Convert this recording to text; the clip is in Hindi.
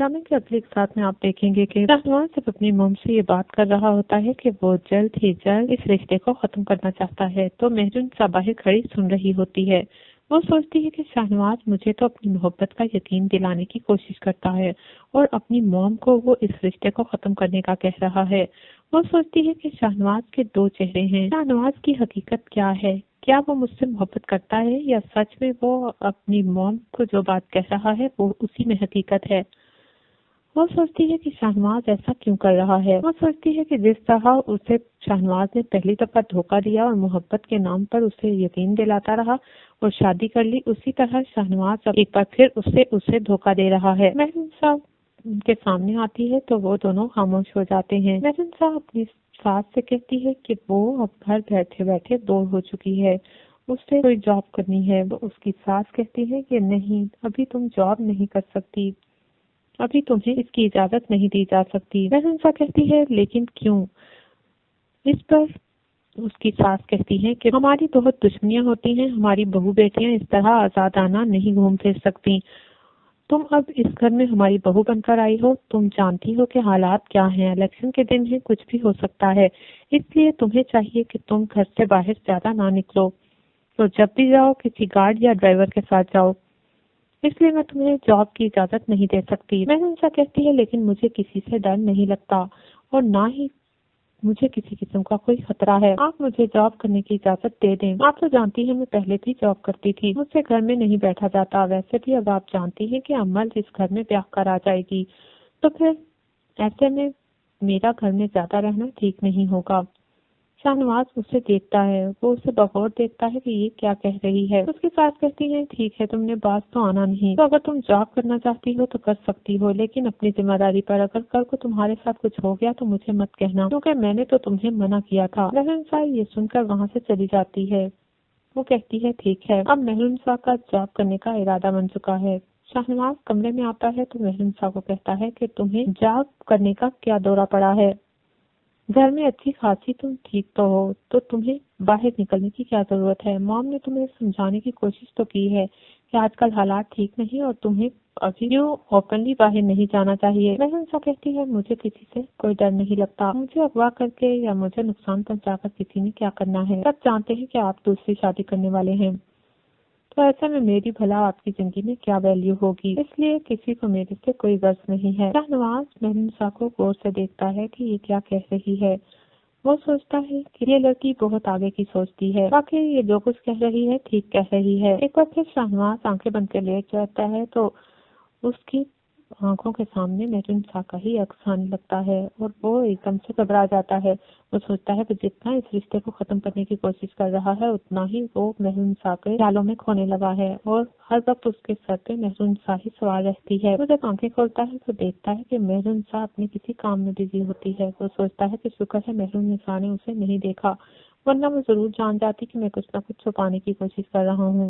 ड्रामे के अगले एक साथ में आप देखेंगे कि शाहनवाज जब अपनी मॉम से ये बात कर रहा होता है कि वो जल्द ही जल्द इस रिश्ते को खत्म करना चाहता है, तो मेहरुनिसा बाहर खड़ी सुन रही होती है। वो सोचती है कि शाहनवाज मुझे तो अपनी मोहब्बत का यकीन दिलाने की कोशिश करता है और अपनी मॉम को वो इस रिश्ते को खत्म करने का कह रहा है। वो सोचती है कि शाहनवाज के दो चेहरे हैं। शाहनवाज की हकीकत क्या है? क्या वो मुझसे मोहब्बत करता है या सच में वो अपनी मॉम को जो बात कह रहा है वो उसी में हकीकत है? वो सोचती है कि शाहनवाज ऐसा क्यों कर रहा है। वो सोचती है कि जिस तरह उसे शाहनवाज ने पहली दफा धोखा दिया और मोहब्बत के नाम पर उसे यकीन दिलाता रहा और शादी कर ली, उसी तरह शाहनवाज अब एक बार फिर उसे धोखा दे रहा है। मेहरुनिसा उनके सामने आती है तो वो दोनों खामोश हो जाते हैं। मेहरुनिसा अपनी सास से कहती है कि वो अब घर बैठे बैठे बोर हो चुकी है, उसे कोई जॉब करनी है। वो उसकी सास कहती है कि नहीं, अभी तुम जॉब नहीं कर सकती, अभी तुम्हें इसकी इजाजत नहीं दी जा सकती। मेहरुनिसा कहती है लेकिन क्यों? इस पर उसकी सास कहती है कि हमारी बहुत दुश्मनियां होती हैं, हमारी बहू बेटियां इस तरह आजादाना नहीं घूम फिर सकती। तुम अब इस घर में हमारी बहू बनकर आई हो, तुम जानती हो कि हालात क्या हैं, इलेक्शन के दिन है, कुछ भी हो सकता है, इसलिए तुम्हें चाहिए कि तुम घर से बाहर ज्यादा ना निकलो, तो जब भी जाओ किसी गार्ड या ड्राइवर के साथ जाओ, इसलिए मैं तुम्हें जॉब की इजाजत नहीं दे सकती। मेहरुनिसा कहती है लेकिन मुझे किसी से डर नहीं लगता और ना ही मुझे किसी किस्म का कोई खतरा है। आप मुझे जॉब करने की इजाजत दे दें। आप तो जानती हैं मैं पहले भी जॉब करती थी, मुझसे घर में नहीं बैठा जाता। वैसे भी अब आप जानती हैं कि अम्मल इस घर में ब्याह कर आ जाएगी, तो फिर ऐसे में मेरा घर में ज्यादा रहना ठीक नहीं होगा। शाहनवाज उसे देखता है, वो उसे बगौर देखता है कि ये क्या कह रही है। उसकी सास कहती है ठीक है, तुमने बात तो आना नहीं, तो अगर तुम जॉब करना चाहती हो तो कर सकती हो, लेकिन अपनी जिम्मेदारी पर। अगर कल को तुम्हारे साथ कुछ हो गया तो मुझे मत कहना, क्योंकि मैंने तो तुम्हें मना किया था। मेहरुनिसा ये सुनकर वहाँ से चली जाती है। वो कहती है ठीक है। अब मेहरुनिसा का जॉब करने का इरादा बन चुका है। शाहनवाज कमरे में आता है तो मेहरुनिसा को कहता है कि तुम्हें जॉब करने का क्या दौरा पड़ा है, घर में अच्छी खासी तुम ठीक तो हो, तो तुम्हें बाहर निकलने की क्या जरूरत है। मॉम ने तुम्हें समझाने की कोशिश तो की है कि आजकल हालात ठीक नहीं और तुम्हें अभी क्यों ओपनली बाहर नहीं जाना चाहिए। मेहरुनिसा कहती है मुझे किसी से कोई डर नहीं लगता, मुझे अगवा करके या मुझे नुकसान पहुंचाकर किसी ने क्या करना है। सब जानते हैं कि आप दूसरी शादी करने वाले हैं, तो ऐसे में मेरी भला आपकी जिंदगी में क्या वैल्यू होगी, इसलिए किसी को मेरे से कोई गर्ज नहीं है। शाहनवाज मेहरुनिसा को गौर से देखता है कि ये क्या कह रही है। वो सोचता है कि ये लड़की बहुत आगे की सोचती है, वाकई ये जो कुछ कह रही है ठीक कह रही है। एक बार फिर शाहनवाज आंखें बंद कर लेट जाता है तो उसकी आंखों के सामने मेहरुनिसा का ही अक्स आने लगता है और वो एकदम से घबरा जाता है। वो सोचता है कि जितना इस रिश्ते को खत्म करने की कोशिश कर रहा है उतना ही वो मेहरुनिसा के ख्यालों में खोने लगा है और हर वक्त उसके सर पे मेहरुनिसा ही सवार रहती है। वो जब आंखें खोलता है तो देखता है कि मेहरुनिसा अपने किसी काम में बिजी होती है। वो सोचता है कि शुक्र है मेहरुनिसा ने उसे नहीं देखा, वरना वो जरूर जान जाती कि मैं कुछ न कुछ छुपाने की कोशिश कर रहा हूँ।